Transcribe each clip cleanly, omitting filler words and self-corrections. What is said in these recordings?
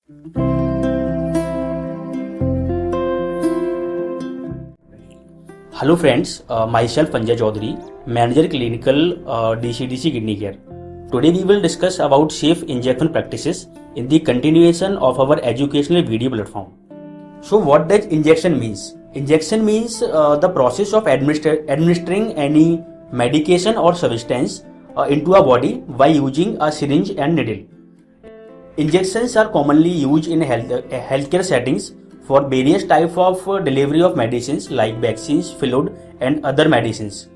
Hello friends, myself Sanjay Chaudhary, Manager Clinical DCDC Kidney Care. Today we will discuss about safe injection practices in the continuation of our educational video platform. So what does injection means? Injection means the process of administering any medication or substance into a body by using a syringe and needle. Injections are commonly used in healthcare settings for various types of delivery of medicines like vaccines, fluid and other medicines.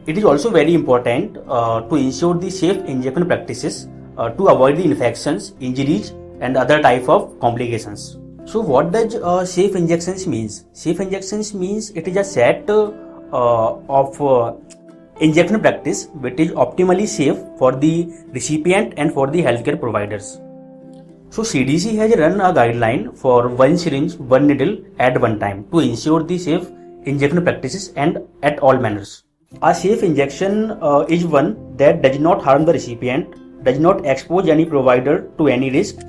It is also very important to ensure the safe injection practices to avoid the infections, injuries and other type of complications. So what does safe injections means? Safe injections means it is a set of injection practice which is optimally safe for the recipient and for the healthcare providers. So CDC has run a guideline for one syringe, one needle at one time to ensure the safe injection practices and at all manners. A safe injection is one that does not harm the recipient, does not expose any provider to any risk,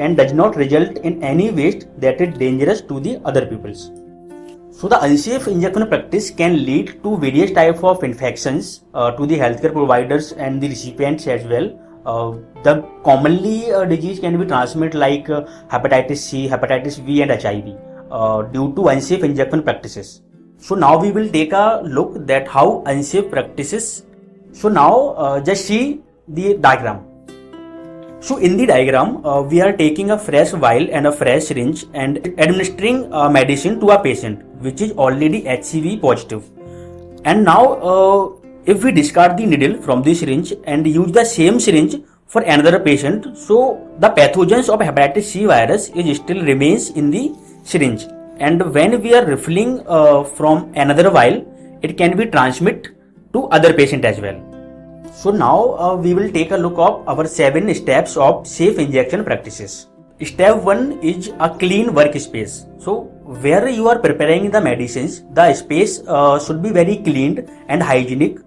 and does not result in any waste that is dangerous to the other peoples. So the unsafe injection practice can lead to various types of infections to the healthcare providers and the recipients as well. The commonly disease can be transmitted like hepatitis C, hepatitis B and HIV due to unsafe injection practices. So now we will take a look that how unsafe practices. So now just see the diagram. So in the diagram we are taking a fresh vial and a fresh syringe and administering medicine to a patient which is already HCV positive. And now if we discard the needle from the syringe and use the same syringe for another patient, so the pathogens of hepatitis C virus is still remains in the syringe. And when we are refilling from another vial, it can be transmitted to other patient as well. So now we will take a look of our 7 steps of safe injection practices. Step 1 is a clean workspace. So where you are preparing the medicines, the space should be very cleaned and hygienic.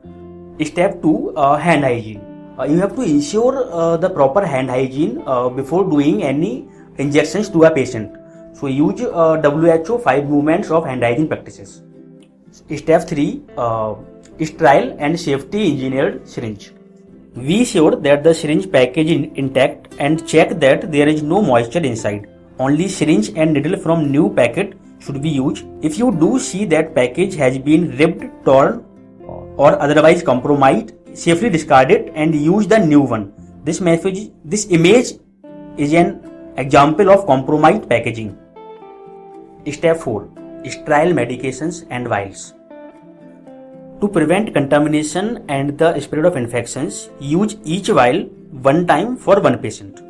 Step 2, hand hygiene. You have to ensure the proper hand hygiene before doing any injections to a patient. So use WHO 5 movements of hand hygiene practices. Step 3, sterile and safety engineered syringe. Be sure that the syringe package is intact and check that there is no moisture inside. Only syringe and needle from new packet should be used. If you do see that package has been ripped, torn or otherwise compromised, safely discard it and use the new one. This image is an example of compromised packaging. Step 4, sterile medications and vials. To prevent contamination and the spread of infections, use each vial one time for one patient.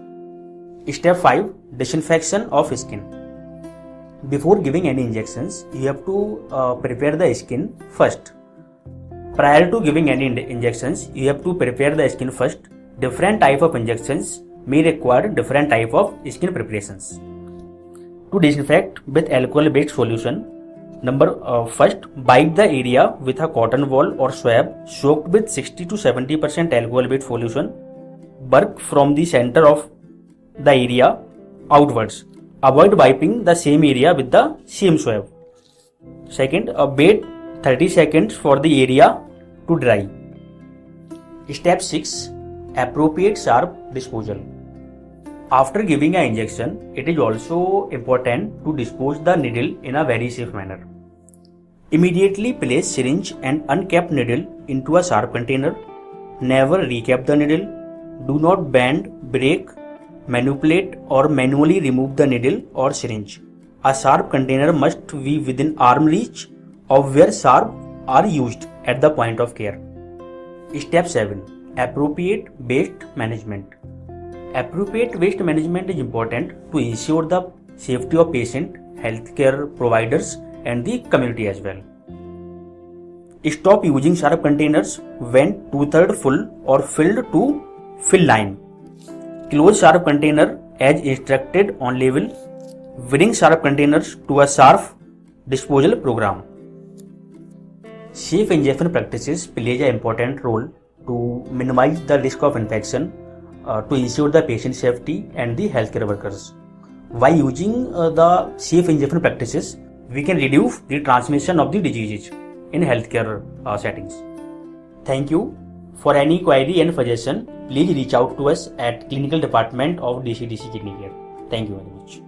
Step 5, disinfection of skin. Before giving any injections, you have to prepare the skin first. Prior to giving any injections, you have to prepare the skin first. Different type of injections may require different type of skin preparations. To disinfect with alcohol-based solution, first, bite the area with a cotton ball or swab soaked with 60 to 70% alcohol-based solution. Work from the center of the area outwards. Avoid wiping the same area with the same swab. Second, wait 30 seconds for the area to dry. Step 6, appropriate sharp disposal. After giving an injection, it is also important to dispose the needle in a very safe manner. Immediately place syringe and uncapped needle into a sharp container. Never recap the needle. Do not bend, break, manipulate or manually remove the needle or syringe. A sharp container must be within arm reach of where sharp are used at the point of care. Step 7, appropriate waste management. Appropriate waste management is important to ensure the safety of patient, healthcare providers and the community as well. Stop using sharp containers when 2/3 full or filled to fill line. Close sharp container as instructed on label. Bring sharp containers to a sharp disposal program. Safe injection practices play an important role to minimize the risk of infection, to ensure the patient safety and the healthcare workers. By using the safe injection practices, we can reduce the transmission of the diseases in healthcare settings. Thank you. For any query and suggestion, please reach out to us at clinical department of DCDC Kidney Care. Thank you very much.